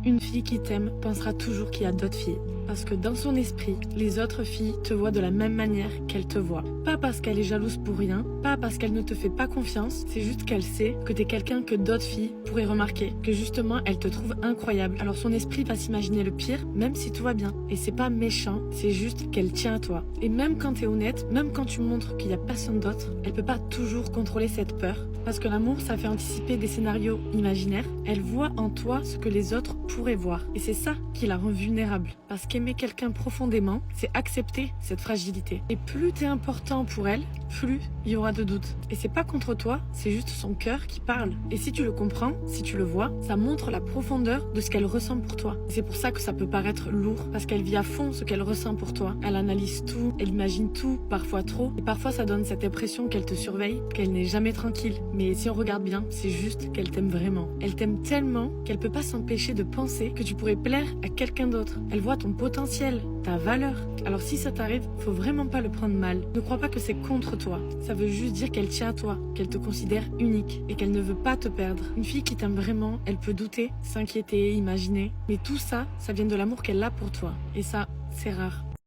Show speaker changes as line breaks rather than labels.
Une fille qui t'aime pensera toujours qu'il y a d'autres filles. Parce que dans son esprit, les autres filles te voient de la même manière qu'elle te voit. Pas parce qu'elle est jalouse pour rien, pas parce qu'elle ne te fait pas confiance, c'est juste qu'elle sait que t'es quelqu'un que d'autres filles pourraient remarquer, que justement elle te trouve incroyable. Alors son esprit va s'imaginer le pire, même si tout va bien. Et c'est pas méchant, c'est juste qu'elle tient à toi. Et même quand t'es honnête, même quand tu montres qu'il y a personne d'autre, elle peut pas toujours contrôler cette peur. Parce que l'amour, ça fait anticiper des scénarios imaginaires. Elle voit en toi ce que les autres pourraient voir. Et c'est ça qui la rend vulnérable. Parce qu'aimer quelqu'un profondément, c'est accepter cette fragilité. Et plus t'es important pour elle, plus il y aura de doutes. Et c'est pas contre toi, c'est juste son cœur qui parle. Et si tu le comprends, si tu le vois, ça montre la profondeur de ce qu'elle ressent pour toi. Et c'est pour ça que ça peut paraître lourd, parce qu'elle vit à fond ce qu'elle ressent pour toi. Elle analyse tout, elle imagine tout, parfois trop. Et parfois ça donne cette impression qu'elle te surveille, qu'elle n'est jamais tranquille. Mais si on regarde bien, c'est juste qu'elle t'aime vraiment. Elle t'aime tellement qu'elle peut pas s'empêcher de penser que tu pourrais plaire à quelqu'un d'autre. Elle voit ton potentiel, ta valeur. Alors si ça t'arrive, faut vraiment pas le prendre mal. Ne crois pas que c'est contre toi. Ça veut juste dire qu'elle tient à toi, qu'elle te considère unique et qu'elle ne veut pas te perdre. Une fille qui t'aime vraiment, elle peut douter, s'inquiéter, imaginer. Mais tout ça, ça vient de l'amour qu'elle a pour toi. Et ça, c'est rare.